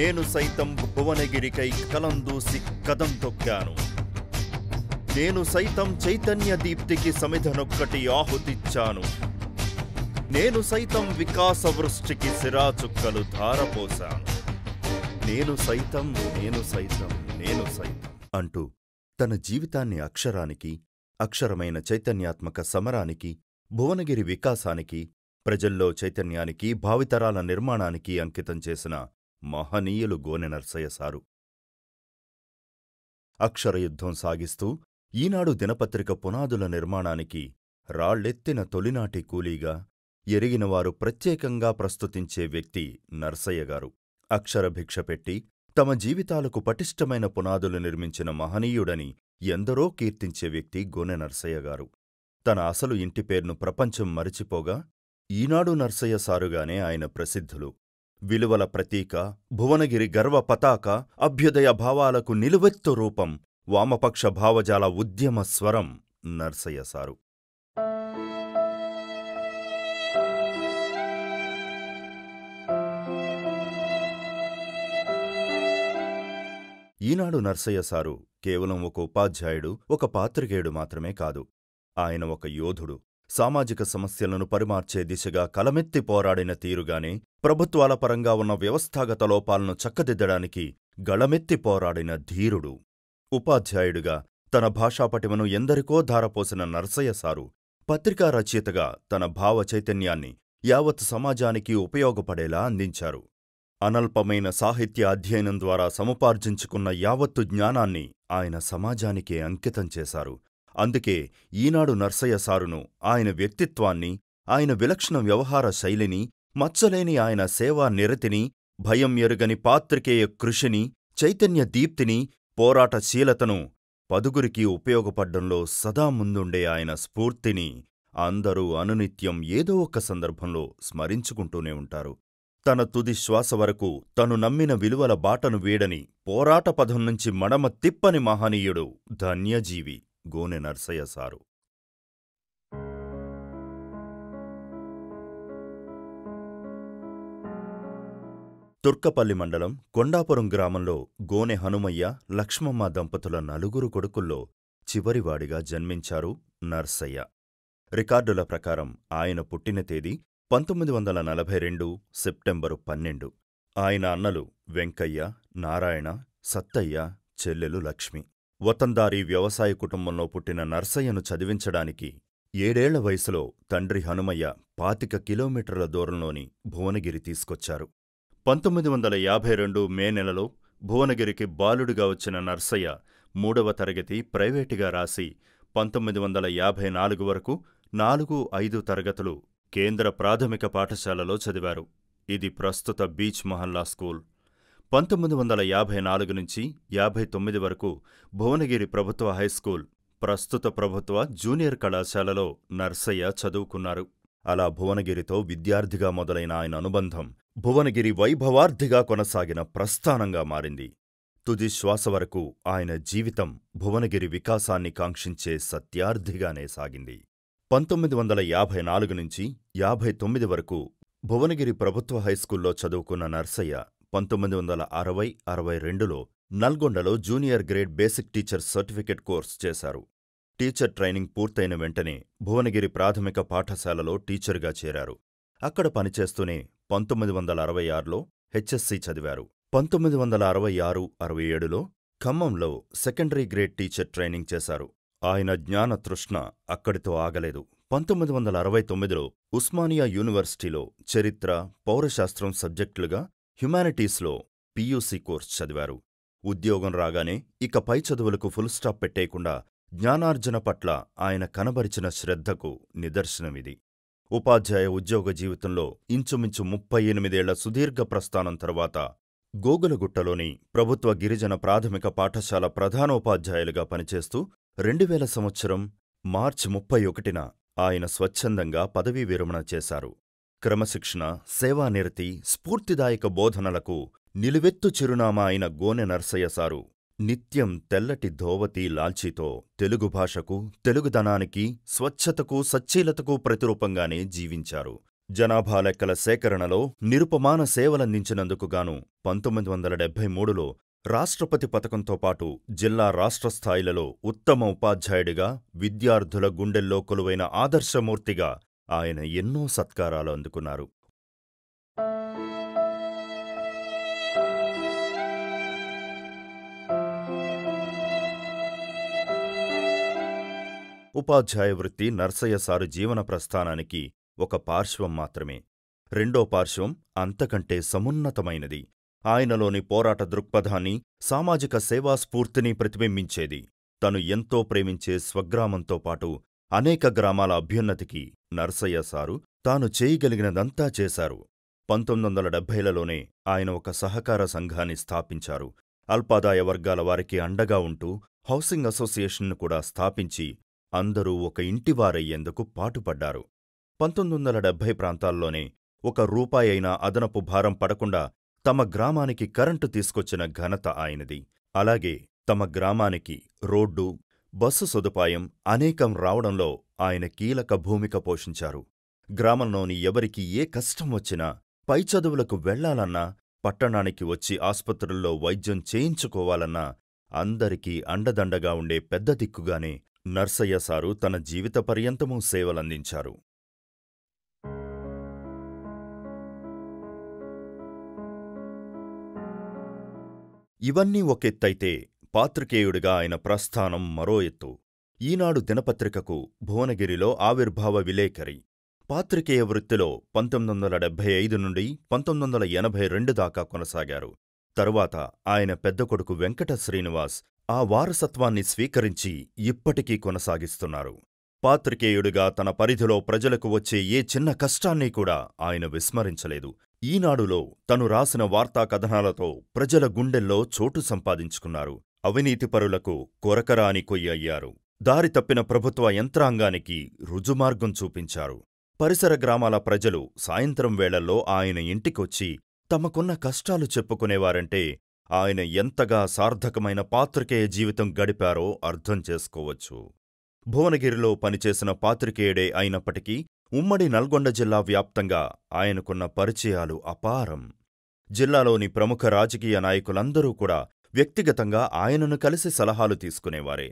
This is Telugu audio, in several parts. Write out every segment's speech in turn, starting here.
నేను సైతం భువనగిరికై కలందూసి కదం తొక్కాను. నేను సైతం చైతన్య దీప్తికి సమిధనొక్కటి ఆహుతిచ్చాను. నేను సైతం వికాస వృష్టికి సిరాచుక్కలు ధారపోశాను. నేను సైతం అంటూ తన జీవితాన్ని అక్షరానికి, అక్షరమైన చైతన్యాత్మక సమరానికి, భువనగిరి వికాసానికి, ప్రజల్లో చైతన్యానికి, భావితరాల నిర్మాణానికి అంకితం చేసిన మహనీయులు గోనె నర్సయ్య సారు. అక్షరయుద్ధం సాగిస్తూ ఈనాడు దినపత్రిక పునాదుల నిర్మాణానికి రాళ్లెత్తిన తొలినాటి కూలీగా, ఎరిగినవారు ప్రత్యేకంగా ప్రస్తుతించే వ్యక్తి నర్సయ్యగారు. అక్షరభిక్ష పెట్టి తమ జీవితాలకు పటిష్టమైన పునాదులు నిర్మించిన మహనీయుడని ఎందరో కీర్తించే వ్యక్తి గోనె నర్సయ్యగారు. తన అసలు ఇంటి పేరును ప్రపంచం మరిచిపోగా ఈనాడు నర్సయ్య సారుగానే ఆయన ప్రసిద్ధులు. విలువల ప్రతీక, భువనగిరి గర్వ పతాక, అభ్యుదయ భావాలకు నిలువెత్తు రూపం, వామపక్ష భావజాల ఉద్యమ స్వరం నర్సయ్య సారు. ఈనాడు నర్సయ్య సారు కేవలం ఒక ఉపాధ్యాయుడు, ఒక పాత్రికేయుడు మాత్రమే కాదు. ఆయన ఒక యోధుడు. సామాజిక సమస్యలను పరిమార్చే దిశగా కలమెత్తి పోరాడిన తీరుగానే ప్రభుత్వాల పరంగా ఉన్న వ్యవస్థాగత లోపాలను చక్కదిద్దడానికి గళమెత్తి పోరాడిన ధీరుడు. ఉపాధ్యాయుడిగా తన భాషాపటిమను ఎందరికో ధారపోసిన నర్సయ్య సారు పత్రికా రచయితగా తన భావ చైతన్యాన్ని యావత్ సమాజానికి ఉపయోగపడేలా అందించారు. అనల్పమైన సాహిత్య అధ్యయనం ద్వారా సముపార్జించుకున్న యావత్తు జ్ఞానాన్ని ఆయన సమాజానికే అంకితం చేశారు. అందుకే ఈనాడు నర్సయ్య సారును, ఆయన వ్యక్తిత్వాన్ని, ఆయన విలక్షణ వ్యవహార శైలిని, మచ్చలేని ఆయన సేవా నిరతిని, భయం ఎరుగని పాత్రికేయ కృషిని, చైతన్య దీప్తిని, పోరాటశీలతను, పదుగురికి ఉపయోగపడ్డంలో సదా ముందుండే ఆయన స్ఫూర్తిని అందరూ అనునిత్యం ఏదో ఒక సందర్భంలో స్మరించుకుంటూనే ఉంటారు. తన తుది శ్వాస వరకు తను నమ్మిన విలువల బాటను వీడని, పోరాట పథం నుంచి మడమ తిప్పని మహనీయుడు, ధన్యజీవి గోనె నర్సయ్య సారు. తుర్కపల్లి మండలం కొండాపురం గ్రామంలో గోనె హనుమయ్య, లక్ష్మమ్మ దంపతుల నలుగురు కొడుకుల్లో చివరివాడిగా జన్మించారు నర్సయ్య. రికార్డుల ప్రకారం ఆయన పుట్టిన తేదీ 1942 సెప్టెంబరు 12. ఆయన అన్నలు వెంకయ్య, నారాయణ, సత్తయ్య, చెల్లెలు లక్ష్మి. వతందారీ వ్యవసాయ కుటుంబంలో పుట్టిన నర్సయ్యను చదివించడానికి 7 ఏళ్ల వయసులో తండ్రి హనుమయ్య 25 కిలోమీటర్ల దూరంలోని భువనగిరి తీసుకొచ్చారు. 1952 మే నెలలో భువనగిరికి బాలుడిగా వచ్చిన నర్సయ్య 3వ తరగతి ప్రైవేటుగా రాసి 1954 వరకు 4-5 తరగతులు కేంద్ర ప్రాథమిక పాఠశాలలో చదివారు. ఇది ప్రస్తుత బీచ్ మహల్లా స్కూల్. 1954 నుంచి 59 వరకు భువనగిరి ప్రభుత్వ హైస్కూల్, ప్రస్తుత ప్రభుత్వ జూనియర్ కళాశాలలో నర్సయ్య చదువుకున్నారు. అలా భువనగిరితో విద్యార్థిగా మొదలైన ఆయన అనుబంధం భువనగిరి వైభవార్థిగా కొనసాగిన ప్రస్థానంగా మారింది. తుది శ్వాస వరకు ఆయన జీవితం భువనగిరి వికాసాన్ని కాంక్షించే సత్యార్థిగానే సాగింది. 1954 నుంచి 59 వరకు భువనగిరి ప్రభుత్వ హైస్కూల్లో చదువుకున్న నర్సయ్య 1960-62లో నల్గొండలో junior grade basic teacher certificate course చేశారు. టీచర్ ట్రైనింగ్ పూర్తయిన వెంటనే భువనగిరి ప్రాథమిక పాఠశాలలో టీచరుగా చేరారు. అక్కడ పనిచేస్తూనే 1966లో హెచ్ఎస్సీ చదివారు. 1966-67లో ఖమ్మంలో సెకండరీ గ్రేడ్ టీచర్ ట్రైనింగ్ చేశారు. ఆయన జ్ఞాన తృష్ణ అక్కడితో ఆగలేదు. 1969లో ఉస్మానియా యూనివర్సిటీలో చరిత్ర, పౌరశాస్త్రం సబ్జెక్టులుగా హ్యుమానిటీస్లో పీయూసీ కోర్స్ చదివారు. ఉద్యోగం రాగానే ఇక పై చదువులకు ఫుల్ స్టాప్ పెట్టేయకుండా జ్ఞానార్జన పట్ల ఆయన కనబరిచిన శ్రద్ధకు నిదర్శనమిది. ఉపాధ్యాయ ఉద్యోగ జీవితంలో ఇంచుమించు 38 ఏళ్ల సుదీర్ఘ ప్రస్థానం తర్వాత గోగులగుట్టలోని ప్రభుత్వ గిరిజన ప్రాథమిక పాఠశాల ప్రధానోపాధ్యాయులుగా పనిచేస్తూ 2000 సంవత్సరం మార్చి 31న ఆయన స్వచ్ఛందంగా పదవీ విరమణ చేశారు. క్రమశిక్షణ, సేవానిరతి, స్ఫూర్తిదాయక బోధనలకు నిలువెత్తు చిరునామా అయిన గోనె నర్సయ్య సారు నిత్యం తెల్లటి ధోవతి లాల్చీతో తెలుగు భాషకు, తెలుగుదనానికి, స్వచ్ఛతకు, సచ్చీలతకు ప్రతిరూపంగానే జీవించారు. జనాభా లెక్కల సేకరణలో నిరుపమాన సేవలందించినందుకు గాను 1973లో రాష్ట్రపతి పతకంతో పాటు జిల్లా రాష్ట్ర స్థాయిలలో ఉత్తమ ఉపాధ్యాయుడిగా, విద్యార్థుల గుండెల్లో కొలువైన ఆదర్శమూర్తిగా ఆయన ఎన్నో సత్కారాలు అందుకున్నారు. ఉపాధ్యాయ వృత్తి నర్సయ్య సారు జీవన ప్రస్థానానికి ఒక పార్శ్వం మాత్రమే. రెండో పార్శ్వం అంతకంటే సమున్నతమైనది. ఆయనలోని పోరాట దృక్పథాన్ని, సామాజిక సేవాస్ఫూర్తిని ప్రతిబింబించేది. తను ఎంతో ప్రేమించే స్వగ్రామంతో పాటు అనేక గ్రామాల అభ్యున్నతికి నర్సయ్య సారు తాను చేయగలిగినదంతా చేశారు. 1970లలోనే ఆయన ఒక సహకార సంఘాన్ని స్థాపించారు. అల్పాదాయ వర్గాల వారికి అండగా ఉంటూ హౌసింగ్ అసోసియేషన్ను కూడా స్థాపించి అందరూ ఒక ఇంటివారయ్యేందుకు పాటుపడ్డారు. 1970 ప్రాంతాల్లోనే ఒక రూపాయి అయినా అదనపు భారం పడకుండా తమ గ్రామానికి కరెంటు తీసుకొచ్చిన ఘనత ఆయనది. అలాగే తమ గ్రామానికి రోడ్డు, బస్సు సదుపాయం అనేకం రావడంలో ఆయన కీలక భూమిక పోషించారు. గ్రామంలోని ఎవరికి ఏ కష్టం వచ్చినా, పై చదువులకు వెళ్లాలన్నా, పట్టణానికి వచ్చి ఆస్పత్రుల్లో వైద్యం చేయించుకోవాలన్నా అందరికీ అండదండగా ఉండే పెద్ద దిక్కుగానే నర్సయ్య సారు తన జీవిత పర్యంతమూ సేవలందించారు. ఇవన్నీ ఒకెత్తైతే పాత్రికేయుడిగా ఆయన ప్రస్థానం మరో ఎత్తు. ఈనాడు దినపత్రికకు భువనగిరిలో ఆవిర్భావ విలేకరి. పాత్రికేయ వృత్తిలో 1975 నుండి 1982 దాకా కొనసాగారు. తరువాత ఆయన పెద్ద కొడుకు వెంకట శ్రీనివాస్ ఆ వారసత్వాన్ని స్వీకరించి ఇప్పటికీ కొనసాగిస్తున్నారు. పాత్రికేయుడిగా తన పరిధిలో ప్రజలకు వచ్చే ఏ చిన్న కష్టాన్ని కూడా ఆయన విస్మరించలేదు. ఈనాడులో తను రాసిన వార్తా కథనాలతో ప్రజల గుండెల్లో చోటు సంపాదించుకున్నారు. అవినీతిపరులకు కొరకరాని కొయ్య అయ్యారు. దారి తప్పిన ప్రభుత్వ యంత్రాంగానికి రుజుమార్గం చూపించారు. పరిసర గ్రామాల ప్రజలు సాయంత్రం వేళల్లో ఆయన ఇంటికొచ్చి తమకున్న కష్టాలు చెప్పుకునేవారంటే ఆయన ఎంతగా సార్థకమైన పాత్రికేయ జీవితం గడిపారో అర్థం చేసుకోవచ్చు. భువనగిరిలో పనిచేసిన పాత్రికేయుడే అయినప్పటికీ ఉమ్మడి నల్గొండ జిల్లా వ్యాప్తంగా ఆయనకున్న పరిచయాలు అపారం. జిల్లాలోని ప్రముఖ రాజకీయ నాయకులందరూ కూడా వ్యక్తిగతంగా ఆయనను కలిసి సలహాలు తీసుకునేవారే.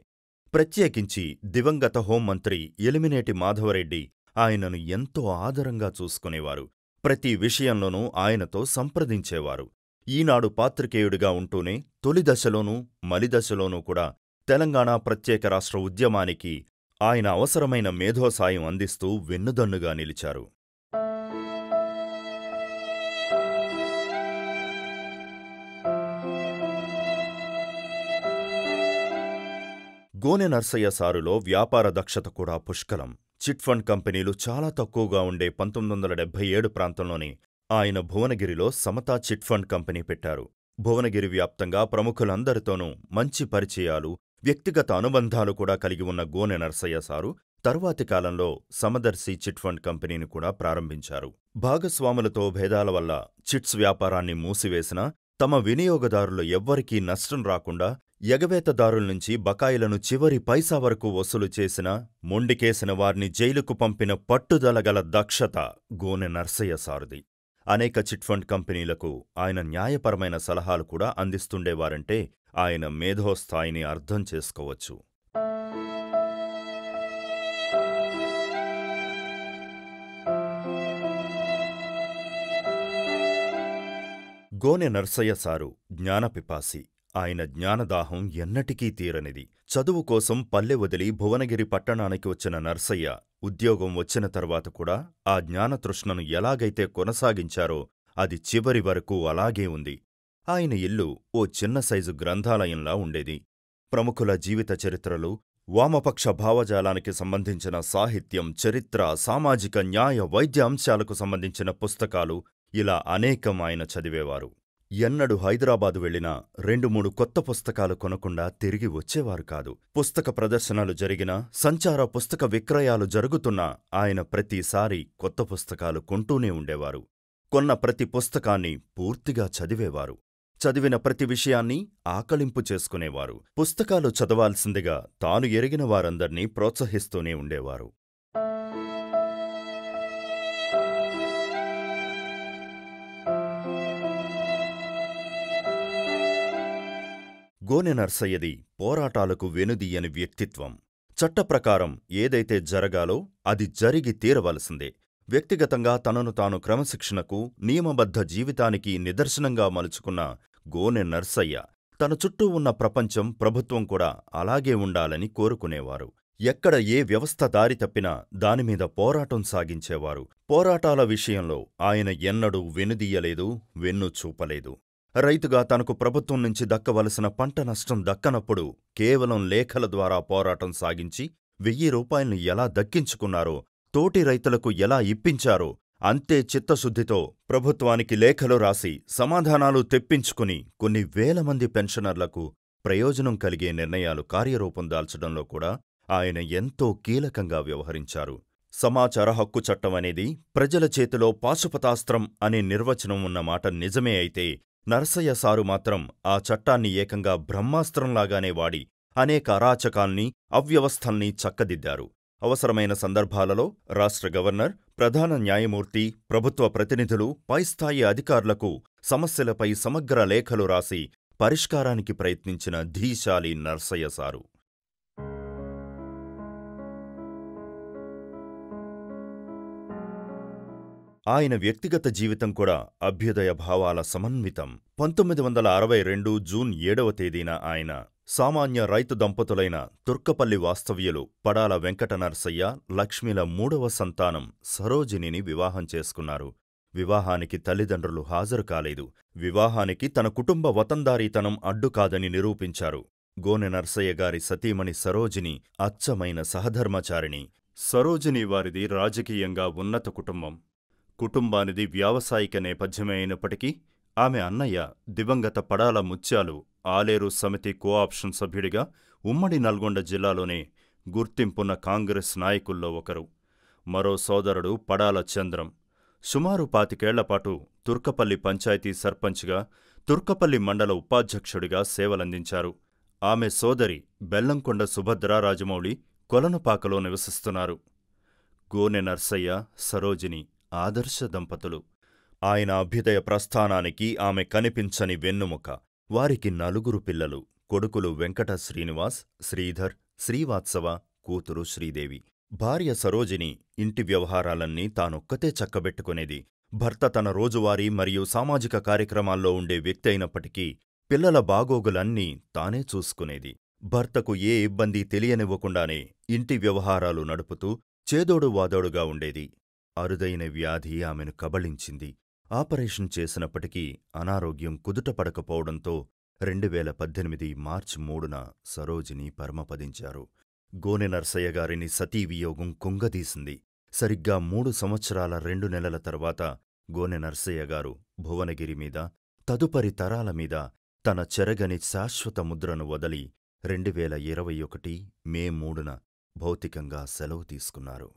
ప్రత్యేకించి దివంగత హోంమంత్రి ఎలిమినేటి మాధవరెడ్డి ఆయనను ఎంతో ఆదరంగా చూసుకునేవారు. ప్రతి విషయంలోనూ ఆయనతో సంప్రదించేవారు. ఈనాడు పాత్రికేయుడిగా ఉంటూనే తొలి దశలోనూ మలిదశలోనూ కూడా తెలంగాణ ప్రత్యేక రాష్ట్ర ఉద్యమానికి ఆయన అవసరమైన మేధోసాయం అందిస్తూ వెన్నుదన్నుగా నిలిచారు. గోనె నర్సయ్య సారులో వ్యాపార దక్షత కూడా పుష్కలం. చిట్ ఫండ్ కంపెనీలు చాలా తక్కువగా ఉండే 1977 ప్రాంతంలోనే ఆయన భువనగిరిలో సమతా చిట్ ఫండ్ కంపెనీ పెట్టారు. భువనగిరి వ్యాప్తంగా ప్రముఖులందరితోనూ మంచి పరిచయాలు, వ్యక్తిగత అనుబంధాలు కూడా కలిగి ఉన్న గోనె నర్సయ్య సారు తరువాతి కాలంలో సమదర్శి చిట్ ఫండ్ కంపెనీని కూడా ప్రారంభించారు. భాగస్వాములతో భేదాల వల్ల చిట్స్ వ్యాపారాన్ని మూసివేసినా తమ వినియోగదారులు ఎవ్వరికీ నష్టం రాకుండా ఎగవేతదారుల్నుంచి బకాయిలను చివరి పైసా వరకు వసూలు చేసిన, మొండికేసిన వారిని జైలుకు పంపిన పట్టుదలగల దక్షత గోనె నర్సయ్య సారుది. అనేక చిట్ ఫండ్ కంపెనీలకు ఆయన న్యాయపరమైన సలహాలు కూడా అందిస్తుండేవారంటే ఆయన మేధోస్థాయిని అర్థం చేసుకోవచ్చు. గోనె నర్సయ్య సారు జ్ఞానపిపాసి. ఆయన జ్ఞానదాహం ఎన్నటికీ తీరనిది. చదువు కోసం పల్లె వదిలి భువనగిరి పట్టణానికి వచ్చిన నర్సయ్య ఉద్యోగం వచ్చిన తర్వాత కూడా ఆ జ్ఞానతృష్ణను ఎలాగైతే కొనసాగించారో అది చివరి వరకు అలాగే ఉంది. ఆయన ఇల్లు ఓ చిన్న సైజు గ్రంథాలయంలా ఉండేది. ప్రముఖుల జీవిత చరిత్రలు, వామపక్ష భావజాలానికి సంబంధించిన సాహిత్యం, చరిత్ర, సామాజిక న్యాయ, వైద్య అంశాలకు సంబంధించిన పుస్తకాలు ఇలా అనేకం ఆయన చదివేవారు. ఎన్నడూ హైదరాబాదు వెళ్లినా 2-3 కొత్త పుస్తకాలు కొనకుండా తిరిగి వచ్చేవారు కాదు. పుస్తక ప్రదర్శనలు జరిగినా, సంచార పుస్తక విక్రయాలు జరుగుతున్నా ఆయన ప్రతిసారి కొత్త పుస్తకాలు కొంటూనే ఉండేవారు. కొన్న ప్రతి పుస్తకాన్ని పూర్తిగా చదివేవారు. చదివిన ప్రతి విషయాన్ని ఆకళింపు చేసుకునేవారు. పుస్తకాలు చదవాల్సిందిగా తాను ఎరిగిన వారందర్నీ ప్రోత్సహిస్తూనే ఉండేవారు. గోనె నర్సయ్యది పోరాటాలకు వెనుదీయని వ్యక్తిత్వం. చట్టప్రకారం ఏదైతే జరగాలో అది జరిగి తీరవలసిందే. వ్యక్తిగతంగా తనను తాను క్రమశిక్షణకు, నియమబద్ధ జీవితానికి నిదర్శనంగా మలుచుకున్న గోనె నర్సయ్య తన చుట్టూ ఉన్న ప్రపంచం, ప్రభుత్వం కూడా అలాగే ఉండాలని కోరుకునేవారు. ఎక్కడ ఏ వ్యవస్థ దారి తప్పినా దానిమీద పోరాటం సాగించేవారు. పోరాటాల విషయంలో ఆయన ఎన్నడూ వెనుదీయలేదు, వెన్ను చూపలేదు. రైతుగా తనకు ప్రభుత్వం నుంచి దక్కవలసిన పంట నష్టం దక్కనప్పుడు కేవలం లేఖల ద్వారా పోరాటం సాగించి 1000 రూపాయల్ని ఎలా దక్కించుకున్నారో, తోటి రైతులకు ఎలా ఇప్పించారో అంతే చిత్తశుద్ధితో ప్రభుత్వానికి లేఖలు రాసి సమాధానాలు తెప్పించుకుని కొన్ని వేల మంది పెన్షనర్లకు ప్రయోజనం కలిగే నిర్ణయాలు కార్యరూపం దాల్చడంలో కూడా ఆయన ఎంతో కీలకంగా వ్యవహరించారు. సమాచార హక్కు చట్టం అనేది ప్రజల చేతిలో పాశుపతాస్త్రం అనే నిర్వచనం ఉన్న మాట నిజమే అయితే, నర్సయ్య సారు మాత్రం ఆ చట్టాన్ని ఏకంగా బ్రహ్మాస్త్రంలాగానే వాడి అనేక అరాచకాల్ని, అవ్యవస్థల్ని చక్కదిద్దారు. అవసరమైన సందర్భాలలో రాష్ట్ర గవర్నర్, ప్రధాన న్యాయమూర్తి, ప్రభుత్వ ప్రతినిధులు, పైస్థాయి అధికారులకు సమస్యలపై సమగ్ర లేఖలు రాసి పరిష్కారానికి ప్రయత్నించిన ధీశాలి నర్సయ్య సారు. ఆయన వ్యక్తిగత జీవితం కూడా అభ్యుదయ భావాల సమన్వితం. 1962 జూన్ 7వ తేదీన ఆయన సామాన్య రైతు దంపతులైన తుర్కపల్లి వాస్తవ్యులు పడాల వెంకట నర్సయ్య, లక్ష్మిల 3వ సంతానం సరోజినిని వివాహం చేసుకున్నారు. వివాహానికి తల్లిదండ్రులు హాజరు కాలేదు. వివాహానికి తన కుటుంబ వతందారీతనం అడ్డుకాదని నిరూపించారు. గోనె నర్సయ్య గారి సతీమణి సరోజిని అచ్చమైన సహధర్మచారిణి. సరోజిని వారిది రాజకీయంగా ఉన్నత కుటుంబం. కుటుంబానిది వ్యావసాయిక నేపథ్యమే అయినప్పటికీ ఆమె అన్నయ్య దివంగత పడాల ముత్యాలు ఆలేరు సమితి కోఆప్షన్ సభ్యుడిగా ఉమ్మడి నల్గొండ జిల్లాలోనే గుర్తింపున్న కాంగ్రెస్ నాయకుల్లో ఒకరు. మరో సోదరుడు పడాల చంద్రం సుమారు 25 ఏళ్లపాటు తుర్కపల్లి పంచాయతీ సర్పంచ్గా, తుర్కపల్లి మండల ఉపాధ్యక్షుడిగా సేవలందించారు. ఆమె సోదరి బెల్లంకొండ సుభద్ర రాజమౌళి కొలనుపాకలో నివసిస్తున్నారు. గోనె నర్సయ్య, సరోజిని ఆదర్శ దంపతులు. ఆయన అభ్యుదయ ప్రస్థానానికి ఆమె కనిపించని వెన్నుముక. వారికి 4 పిల్లలు. కొడుకులు వెంకట శ్రీనివాస్, శ్రీధర్, శ్రీవాత్సవ, కూతురు శ్రీదేవి. భార్య సరోజిని ఇంటి వ్యవహారాలన్నీ తానొక్కతే చక్కబెట్టుకునేది. భర్త తన రోజువారీ మరియు సామాజిక కార్యక్రమాల్లో ఉండే వ్యక్తి అయినప్పటికీ పిల్లల బాగోగులన్నీ తానే చూసుకునేది. భర్తకు ఏ ఇబ్బంది తెలియనివ్వకుండానే ఇంటి వ్యవహారాలు నడుపుతూ చేదోడు వాదోడుగా ఉండేది. అరుదైన వ్యాధి ఆమెను కబళించింది. ఆపరేషన్ చేసినప్పటికీ అనారోగ్యం కుదుటపడకపోవడంతో 2018 మార్చి 3న సరోజిని పరమపదించారు. గోనె నర్సయ్య గారిని సతీవియోగం కుంగదీసింది. సరిగ్గా 3 సంవత్సరాల 2 నెలల తర్వాత గోనె నర్సయ్య గారు భువనగిరి మీద, తదుపరి తరాల మీద తన చెరగని శాశ్వత ముద్రను వదలి 2021 మే 3న భౌతికంగా సెలవు తీసుకున్నారు.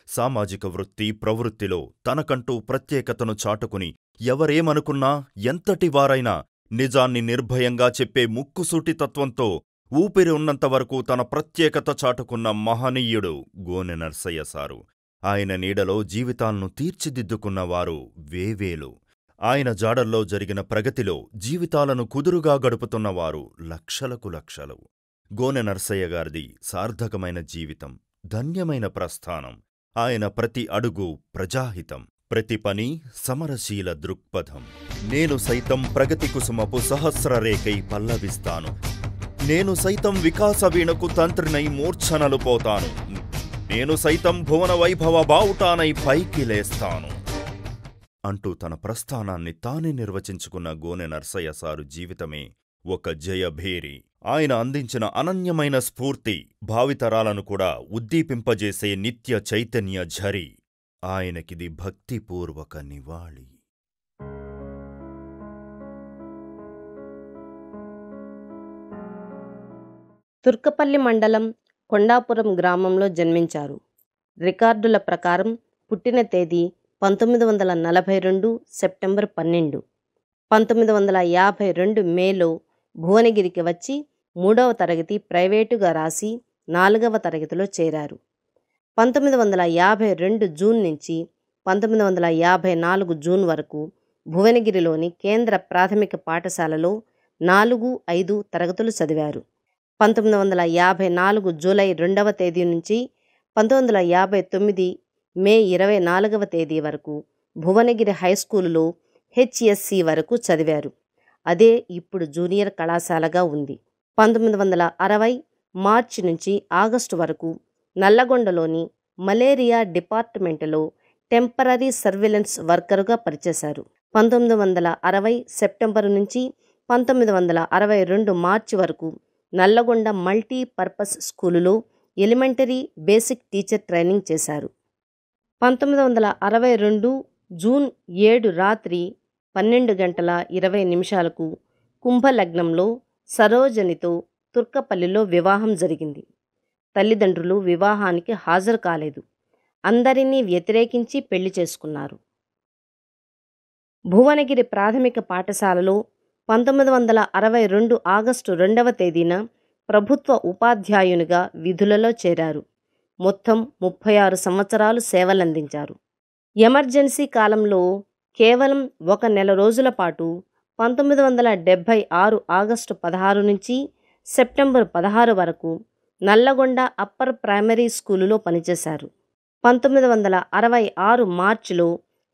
సామాజిక వృత్తి, ప్రవృత్తిలో తనకంటూ ప్రత్యేకతను చాటుకుని ఎవరేమనుకున్నా, ఎంతటివారైనా నిజాన్ని నిర్భయంగా చెప్పే ముక్కుసూటితత్వంతో ఊపిరి ఉన్నంతవరకు తన ప్రత్యేకత చాటుకున్న మహనీయుడు గోనె నర్సయ్య సారు. ఆయన నీడలో జీవితాలను తీర్చిదిద్దుకున్నవారు వేవేలు. ఆయన జాడల్లో జరిగిన ప్రగతిలో జీవితాలను కుదురుగా గడుపుతున్నవారు లక్షలకు లక్షలు. గోనె నర్సయ్య గారిది సార్థకమైన జీవితం, ధన్యమైన ప్రస్థానం. ఆయన ప్రతి అడుగు ప్రజాహితం, ప్రతి పని సమరశీల దృక్పథం. నేను సైతం ప్రగతి కుసుమపు సహస్రరేఖై పల్లవిస్తాను. నేను సైతం వికాస వీణకు తంత్రినై మూర్ఛనలు పోతాను. నేను సైతం భువన వైభవ బావుటానై పైకి లేస్తాను అంటూ తన ప్రస్థానాన్ని తానే నిర్వచించుకున్న గోనె నర్సయ్య సారు జీవితమే ఒక జయభేరి. ఆయన అందించిన అనన్యమైన స్ఫూర్తి భావితరాలను కూడా ఉద్దీపింపజేసే నిత్య చైతన్య ఝరి. ఆయనకిది భక్తిపూర్వక నివాళి. తుర్కపల్లి మండలం కొండాపురం గ్రామంలో జన్మించారు. రికార్డుల ప్రకారం పుట్టిన తేదీ 1942 సెప్టెంబర్ 12. 1952 మేలో భువనగిరికి వచ్చి 3వ తరగతి ప్రైవేటుగా రాసి 4వ తరగతిలో చేరారు. 1952 జూన్ నుంచి 1954 జూన్ వరకు భువనగిరిలోని కేంద్ర ప్రాథమిక పాఠశాలలో 4, 5 తరగతులు చదివారు. 1954 జూలై 2వ తేదీ నుంచి 1959 మే 24వ తేదీ వరకు భువనగిరి హైస్కూలులో హెచ్ఎస్సి వరకు చదివారు. అదే ఇప్పుడు జూనియర్ కళాశాలగా ఉంది. 1960 మార్చి నుంచి ఆగస్టు వరకు నల్లగొండలోని మలేరియా డిపార్ట్మెంటులో టెంపరరీ సర్విలెన్స్ వర్కరుగా పనిచేశారు. 1960 సెప్టెంబరు నుంచి 1962 మార్చి వరకు నల్లగొండ మల్టీపర్పస్ స్కూలులో ఎలిమెంటరీ బేసిక్ టీచర్ ట్రైనింగ్ చేశారు. 1962 జూన్ 7 రాత్రి 12:20 కుంభలగ్నంలో సరోజనితో తుర్కపల్లిలో వివాహం జరిగింది. తల్లిదండ్రులు వివాహానికి హాజరు కాలేదు. అందరినీ వ్యతిరేకించి పెళ్లి చేసుకున్నారు. భువనగిరి ప్రాథమిక పాఠశాలలో 1962 ఆగస్టు 2వ తేదీన ప్రభుత్వ ఉపాధ్యాయునిగా విధులలో చేరారు. మొత్తం 36 సంవత్సరాలు సేవలందించారు. ఎమర్జెన్సీ కాలంలో కేవలం 1 నెల రోజుల పాటు 1976 ఆగస్టు 16 నుంచి సెప్టెంబర్ 16 వరకు నల్లగొండ అప్పర్ ప్రైమరీ స్కూలులో పనిచేశారు. 1966 మార్చిలో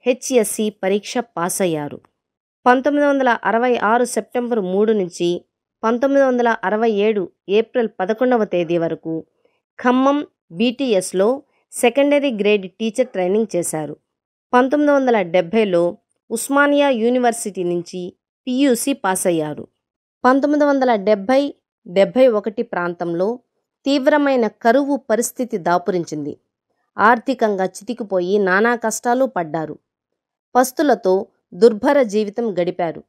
హెచ్ఎస్సి పరీక్ష పాస్ అయ్యారు. 1966 సెప్టెంబర్ 3 నుంచి 1967 ఏప్రిల్ 11వ తేదీ వరకు ఖమ్మం బీటీఎస్లో సెకండరీ గ్రేడ్ టీచర్ ట్రైనింగ్ చేశారు. 1970లో ఉస్మానియా యూనివర్సిటీ నుంచి పియూసీ పాస్ అయ్యారు. 1970-71 ప్రాంతంలో తీవ్రమైన కరువు పరిస్థితి దాపురించింది. ఆర్థికంగా చితికిపోయి నానా కష్టాలు పడ్డారు. పస్తులతో దుర్భర జీవితం గడిపారు.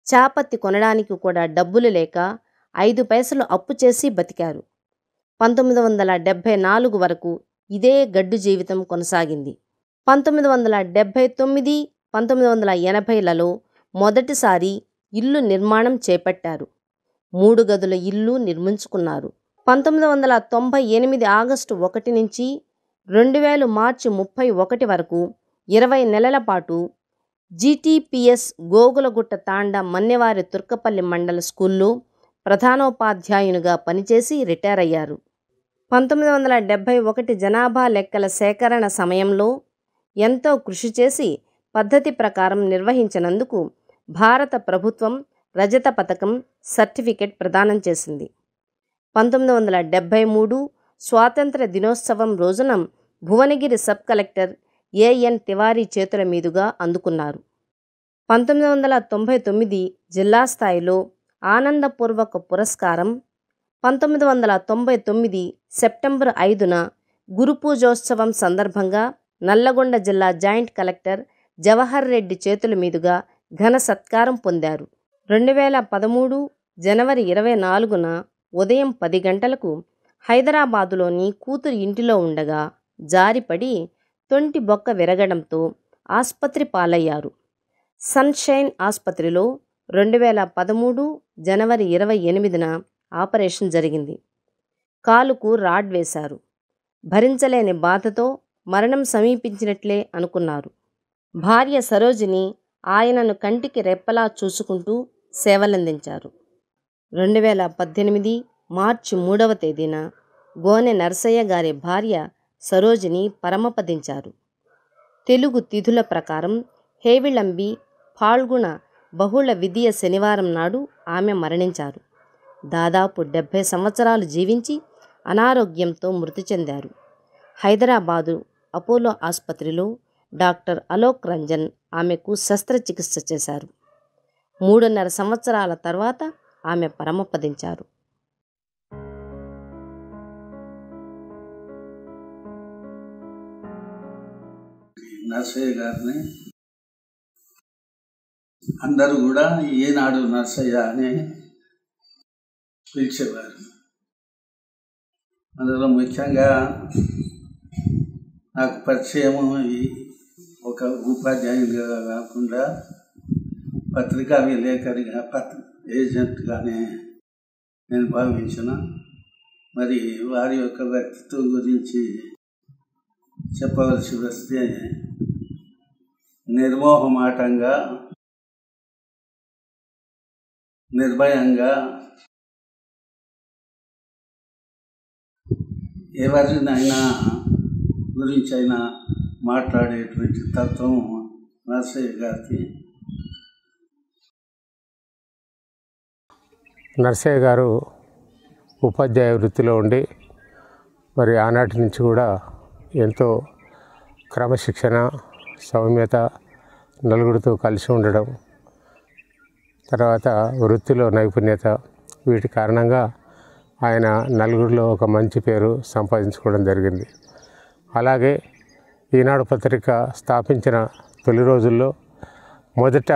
చాపత్తి కొనడానికి కూడా డబ్బులు లేక 5 పైసలు అప్పు చేసి బతికారు. 1974 వరకు ఇదే గడ్డు జీవితం కొనసాగింది. 1979, 1980లలో మొదటిసారి ఇల్లు నిర్మాణం చేపట్టారు. 3 గదుల ఇల్లు నిర్మించుకున్నారు. 1998 ఆగస్టు 1 నుంచి 2000 మార్చి 31 వరకు 20 నెలల పాటు జీటీపీఎస్ గోగులగుట్ట తాండా మన్నెవారి తుర్కపల్లి మండల స్కూల్లో ప్రధానోపాధ్యాయునిగా పనిచేసి రిటైర్ అయ్యారు. 1971 జనాభా లెక్కల సేకరణ సమయంలో ఎంతో కృషి చేసి పద్ధతి ప్రకారం నిర్వహించినందుకు భారత ప్రభుత్వం రజత పథకం సర్టిఫికెట్ ప్రదానం చేసింది. 1973 స్వాతంత్ర దినోత్సవం రోజున Bhuvanagiri sub collector A N Tiwari చేతుల మీదుగా అందుకున్నారు. 1999 జిల్లా స్థాయిలో ఆనందపూర్వక పురస్కారం, 1999 సెప్టెంబర్ 5న గురు పూజోత్సవం సందర్భంగా నల్లగొండ జిల్లా జాయింట్ కలెక్టర్ జవహర్ రెడ్డి చేతుల మీదుగా ఘన సత్కారం పొందారు. 2013 జనవరి 24న ఉదయం 10 గంటలకు హైదరాబాదులోని కూతురి ఇంటిలో ఉండగా జారిపడి తొంటి బొక్క విరగడంతో ఆస్పత్రి పాలయ్యారు. సన్షైన్ ఆస్పత్రిలో 2013 జనవరి 28న ఆపరేషన్ జరిగింది. కాలుకు రాడ్ వేశారు. భరించలేని బాధతో మరణం సమీపించినట్లే అనుకున్నారు. భార్య సరోజిని ఆయనను కంటికి రెప్పలా చూసుకుంటూ సేవలందించారు. 2018 మార్చి 3వ తేదీన గోనె నరసయ్య గారి భార్య సరోజిని పరమపదించారు. తెలుగు తిథుల ప్రకారం హేవిళంబి ఫాల్గుణ బహుళ విదియ శనివారం నాడు ఆమె మరణించారు. దాదాపు 70 సంవత్సరాలు జీవించి అనారోగ్యంతో మృతి చెందారు. హైదరాబాదు అపోలో ఆసుపత్రిలో డాక్టర్ అలోక్ రంజన్ ఆమెకు శస్త్రచికిత్స చేశారు. 3.5 సంవత్సరాల తర్వాత ఆమె పరమపదించారు. నర్సయ్య గారిని అందరూ కూడా ఈనాడు నర్సయ్య అని పిలిచేవారు. అందులో ముఖ్యంగా నాకు పరిచయము ఒక ఉపాధ్యాయునిగా కాకుండా పత్రికా విలేకరిగా ఏజెంట్గానే నేను భావించిన. మరి వారి యొక్క వ్యక్తిత్వం గురించి చెప్పవలసి వస్తే నిర్మోహమాటంగా నిర్భయంగా ఎవరినైనా గురించి అయినా మాట్లాడేటువంటి తత్వం నర్సయ్య గారికి. నర్సయ్య గారు ఉపాధ్యాయ వృత్తిలో ఉండి మరి ఆనాటి నుంచి కూడా ఎంతో క్రమశిక్షణ, సౌమ్యత, నలుగురితో కలిసి ఉండడం, తర్వాత వృత్తిలో నైపుణ్యత, వీటి కారణంగా ఆయన నలుగురిలో ఒక మంచి పేరు సంపాదించుకోవడం జరిగింది. అలాగే ఈనాడు పత్రిక స్థాపించిన తొలి రోజుల్లో మొదట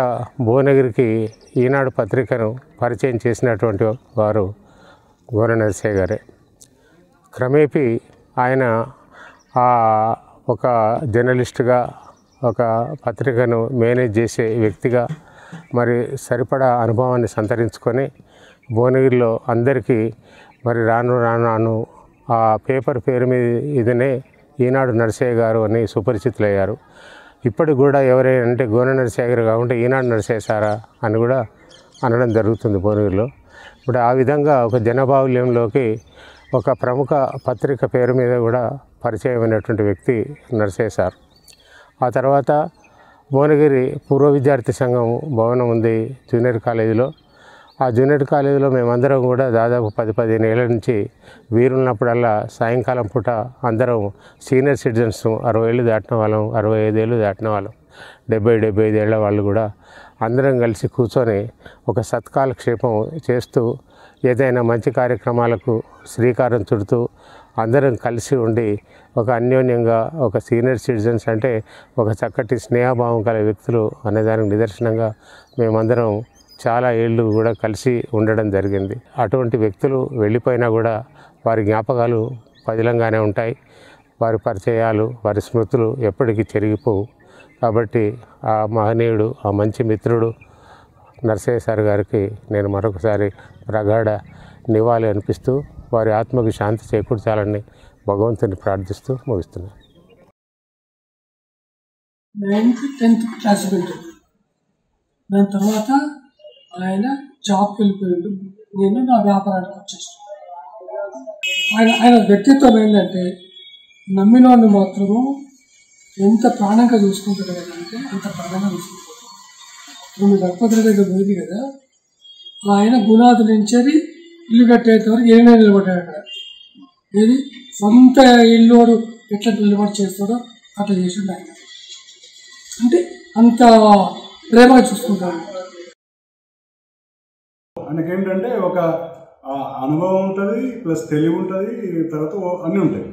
భువనగిరికి ఈనాడు పత్రికను పరిచయం చేసినటువంటి వారు గోన నర్సయ్య గారే. క్రమేపీ ఆయన ఒక జర్నలిస్టుగా, ఒక పత్రికను మేనేజ్ చేసే వ్యక్తిగా మరి సరిపడా అనుభవాన్ని సంతరించుకొని భువనగిరిలో అందరికీ మరి రాను ఆ పేపర్ పేరు మీద ఇదనే ఈనాడు నర్సయ్య గారు అని సుపరిచితులయ్యారు. ఇప్పటికి కూడా ఎవరైనా అంటే గోన నర్సయ్య గారు కాకుండా ఈనాడు నర్సయ్య సారా అని కూడా అనడం జరుగుతుంది భువనగిరిలో. ఇప్పుడు ఆ విధంగా ఒక జనబాహుల్యంలోకి ఒక ప్రముఖ పత్రిక పేరు మీద కూడా పరిచయమైనటువంటి వ్యక్తి నర్సయ్య సార్. ఆ తర్వాత భువనగిరి పూర్వ విద్యార్థి సంఘం భవనం ఉంది జూనియర్ కాలేజీలో. ఆ జూనియర్ కాలేజీలో మేమందరం కూడా దాదాపు 10-15 ఏళ్ళ నుంచి వీరున్నప్పుడల్లా సాయంకాలం పూట అందరం సీనియర్ సిటిజన్స్ 60 ఏళ్ళు దాటిన వాళ్ళం, 65 ఏళ్ళు దాటిన వాళ్ళం, 70-75 ఏళ్ళ వాళ్ళు కూడా అందరం కలిసి కూర్చొని ఒక సత్కాలక్షేపం చేస్తూ ఏదైనా మంచి కార్యక్రమాలకు శ్రీకారం చుడుతూ అందరం కలిసి ఉండి ఒక అన్యోన్యంగా ఒక సీనియర్ సిటిజన్స్ అంటే ఒక చక్కటి స్నేహభావం గల వ్యక్తులు అనేదానికి నిదర్శనంగా మేమందరం చాలా ఏళ్ళు కూడా కలిసి ఉండడం జరిగింది. అటువంటి వ్యక్తులు వెళ్ళిపోయినా కూడా వారి జ్ఞాపకాలు పదిలంగానే ఉంటాయి. వారి పరిచయాలు, వారి స్మృతులు ఎప్పటికీ చెరిగిపోవు. కాబట్టి ఆ మహనీయుడు, ఆ మంచి మిత్రుడు నర్సయ్య సార్ గారికి నేను మరొకసారి ప్రగాఢ నివాళి అనిపిస్తూ వారి ఆత్మకు శాంతి చేకూర్చాలని భగవంతుని ప్రార్థిస్తూ ముగిస్తున్నాను. 9th 10th క్లాస్ పెట్టాడు. దాని తర్వాత ఆయన జాబ్కి వెళ్ళిపోయాడు. నేను నా వ్యాపారానికి వచ్చేసాను. ఆయన వ్యక్తిత్వం ఏంటంటే నమ్మినోడిని మాత్రము ఎంత ప్రాణంగా చూసుకుంటాడు కదంటే అంత ప్రాణంగా చూసుకుంటాడు. ఇప్పుడు గణపతి దగ్గర పోయింది కదా, ఆయన గుణాది నుంచి ఇల్లు కట్టేంత వరకు ఏమైనా నిలబడ్డాడు అక్కడ. ఏది సొంత ఇల్లుడు ఎట్లా నిలబడి చేస్తాడో అట్లా చేసిండు ఆయన. అంటే అంత ప్రేమగా చూసుకుంటాడు. ఆయనకేంటంటే ఒక అనుభవం ఉంటుంది, ప్లస్ తెలివి ఉంటుంది, తర్వాత అన్నీ ఉంటాయి.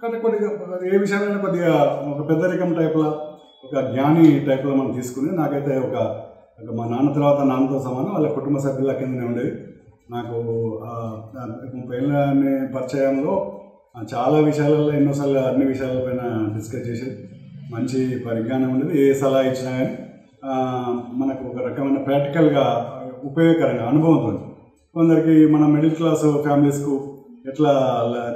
కానీ కొద్దిగా ఏ విషయాలైనా కొద్దిగా ఒక పెద్దరికం టైప్లో, ఒక జ్ఞాని టైప్లో మనం తీసుకుని, నాకైతే ఒక మా నాన్న తర్వాత నాన్నతో సమానం వాళ్ళ కుటుంబ సభ్యుల కిందనే ఉండేది. నాకు 30 ఏళ్ళ పరిచయంలో చాలా విషయాలలో ఎన్నోసార్లు అన్ని విషయాలపైన డిస్కస్ చేసేది. మంచి పరిజ్ఞానం ఉండేది. ఏ సలహా ఇచ్చినా కానీ మనకు ఒక రకమైన ప్రాక్టికల్గా ఉపయోగకరంగా అనుభవంతో. కొందరికి మన మిడిల్ క్లాస్ ఫ్యామిలీస్కు ఎట్లా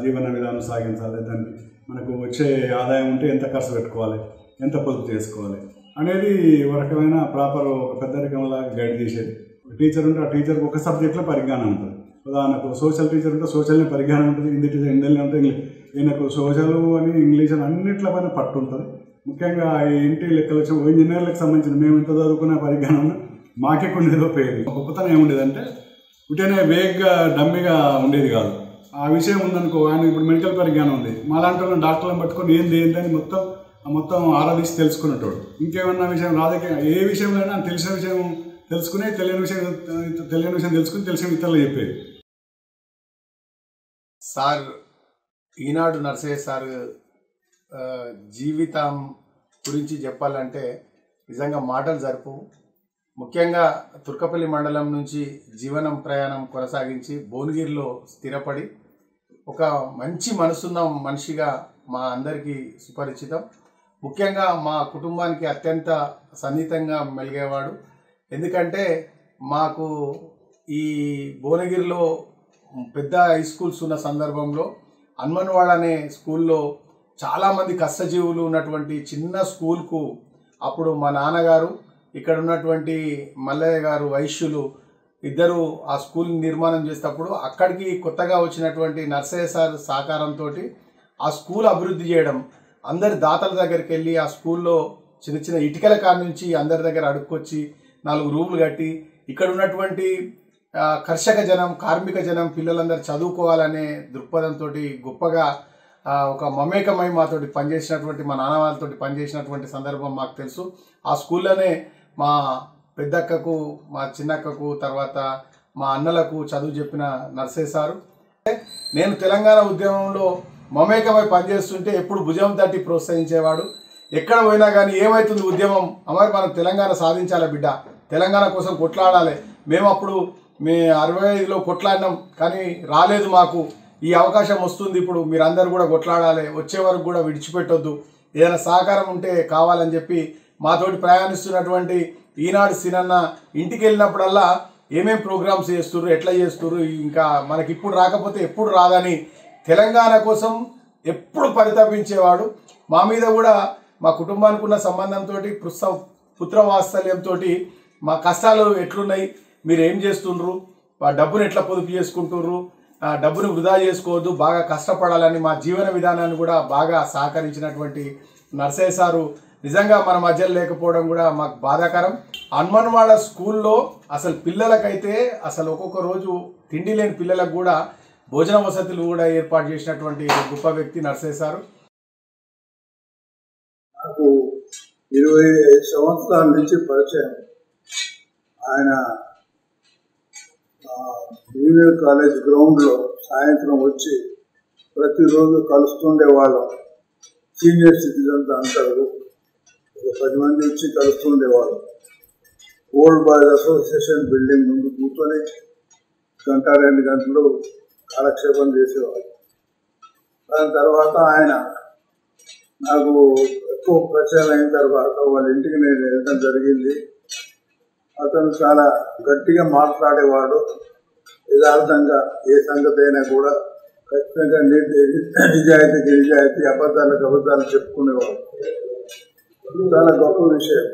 జీవన విధానం సాగించాలి, దానికి మనకు వచ్చే ఆదాయం ఉంటే ఎంత ఖర్చు పెట్టుకోవాలి, ఎంత పొదుపు చేసుకోవాలి అనేది ఒక రకమైన ప్రాపర్ ఒక పెద్దరికంలాగా గైడ్ చేసేది. టీచర్ ఉంటే ఆ టీచర్కి ఒక సబ్జెక్ట్లో పరిజ్ఞానం ఉంటుంది. ఉదాహరణకు సోషల్ టీచర్ ఉంటే సోషల్ని పరిజ్ఞానం ఉంటుంది, హిందీ టీచర్ హిందీలో ఉంటే ఈయనకు సోషల్ అని ఇంగ్లీష్ అని అన్నింటిలో పైన పట్టు ఉంటుంది. ముఖ్యంగా ఈ ఇంటి లెక్కలు వచ్చి ఇంజనీర్లకు సంబంధించిన మేము ఎంత చదువుకునే పరిజ్ఞానం మాకే కొన్ని ఏదో పోయేది. గొప్పతనం ఏముండేదంటే ఉటేనే వేగ్గా డమ్మిగా ఉండేది కాదు. ఆ విషయం ఉందనుకో, ఆయన ఇప్పుడు మెడికల్ పరిజ్ఞానం ఉంది, మాలాంటి వాళ్ళని డాక్టర్లను పట్టుకొని ఏంటి మొత్తం ఆరాధించి తెలుసుకునేటోడు. ఇంకేమన్నా విషయం రాజకీయ ఏ విషయంలో తెలిసిన విషయం తెలుసుకుని తెలియని విషయం తెలుసుకుని తెలిసిన ఇతరులు చెప్పేది. సార్ ఈనాడు నర్సయ్య సార్ జీవితం గురించి చెప్పాలంటే నిజంగా మాటలు జరుపు. ముఖ్యంగా తుర్కపల్లి మండలం నుంచి జీవనం ప్రయాణం కొనసాగించి భువనగిరిలో స్థిరపడి ఒక మంచి మనసున్న మనిషిగా మా అందరికీ సుపరిచితం. ముఖ్యంగా మా కుటుంబానికి అత్యంత సన్నిహితంగా మెలిగేవాడు. ఎందుకంటే మాకు ఈ భువనగిరిలో పెద్ద హై స్కూల్స్ ఉన్న సందర్భంలో హనుమన్వాడ అనే స్కూల్లో చాలామంది కష్టజీవులు ఉన్నటువంటి చిన్న స్కూల్కు అప్పుడు మా నాన్నగారు, ఇక్కడ ఉన్నటువంటి మల్లయ్య గారు వైశ్యులు ఇద్దరు ఆ స్కూల్ నిర్మాణం చేసేటప్పుడు అక్కడికి కొత్తగా వచ్చినటువంటి నర్సయ్య సార్ సహకారంతో ఆ స్కూల్ అభివృద్ధి చేయడం, అందరి దాతల దగ్గరికి వెళ్ళి ఆ స్కూల్లో చిన్న చిన్న ఇటుకల కాడ నుంచి అందరి దగ్గర అడుక్కొచ్చి 4 రూములు కట్టి ఇక్కడ ఉన్నటువంటి కర్షక జనం, కార్మిక జనం పిల్లలందరూ చదువుకోవాలనే దృక్పథంతో గొప్పగా ఒక మమేకమై మాతోటి పనిచేసినటువంటి మా నాన్న వాళ్ళతో పనిచేసినటువంటి సందర్భం మాకు తెలుసు. ఆ స్కూల్లోనే మా పెద్దక్కకు, మా చిన్నక్కకు, తర్వాత మా అన్నలకు చదువు చెప్పిన నర్సయ్య సారు. నేను తెలంగాణ ఉద్యమంలో మమేకమై పనిచేస్తుంటే ఎప్పుడు భుజం తట్టి ప్రోత్సహించేవాడు. ఎక్కడ పోయినా కానీ ఏమవుతుంది ఉద్యమం, అమర్ మనం తెలంగాణ సాధించాలి బిడ్డ, తెలంగాణ కోసం కొట్లాడాలి. మేము అప్పుడు 65లో కొట్లాడినాం కానీ రాలేదు, మాకు ఈ అవకాశం వస్తుంది, ఇప్పుడు మీరందరూ కూడా కొట్లాడాలి, వచ్చే వరకు కూడా విడిచిపెట్టొద్దు, ఏదైనా సహకారం ఉంటే కావాలని చెప్పి మాతోటి ప్రయాణిస్తున్నటువంటి ఈనాడు సినన్న ఇంటికి వెళ్ళినప్పుడల్లా ఏమేం ప్రోగ్రామ్స్ చేస్తుర్రు, ఎట్లా చేస్తుర్రు, ఇంకా మనకి ఇప్పుడు రాకపోతే ఎప్పుడు రాదని తెలంగాణ కోసం ఎప్పుడు పరితపించేవాడు. మా మీద కూడా మా కుటుంబానికి ఉన్న సంబంధంతో పుత్రవాత్సల్యంతో మా కష్టాలు ఎట్లున్నాయి, మీరు ఏం చేస్తుండ్రు, ఆ డబ్బును ఎట్లా పొదుపు చేసుకుంటుర్రు, ఆ డబ్బును వృధా చేసుకోవద్దు, బాగా కష్టపడాలని మా జీవన విధానాన్ని కూడా బాగా సహకరించినటువంటి నర్సయ్య సారు నిజంగా మన మధ్యలో లేకపోవడం కూడా మాకు బాధాకరం. హనుమన్వాడ స్కూల్లో అసలు పిల్లలకైతే అసలు ఒక్కొక్క రోజు తిండి లేని పిల్లలకు కూడా భోజన వసతులు కూడా ఏర్పాటు చేసినటువంటి గొప్ప వ్యక్తి నర్సయ్య సారు. నాకు 25 సంవత్సరాల నుంచి పరిచయం. ఆయన జూనియర్ కాలేజ్ గ్రౌండ్లో సాయంత్రం వచ్చి ప్రతిరోజు కలుస్తుండేవాళ్ళం. సీనియర్ సిటిజన్స్ అంటారు, ఒక 10 మంది వచ్చి కలుస్తుండేవాళ్ళం. ఓల్డ్ బాయ్స్ అసోసియేషన్ బిల్డింగ్ ముందు కూర్చొని 1-2 గంటలు కాలక్షేపం చేసేవాళ్ళు. దాని తర్వాత ఆయన నాకు ఎక్కువ పరిచయం అయిన తర్వాత వాళ్ళ ఇంటికి నేను వెళ్ళడం జరిగింది. అతను చాలా గట్టిగా మాట్లాడేవాడు. యథార్థంగా ఏ సంగతి అయినా కూడా ఖచ్చితంగా నిజాయితీకి నిజాయితీ, అబద్ధాలకు అబద్ధాలు చెప్పుకునేవాడు. చాలా గొప్ప విషయం.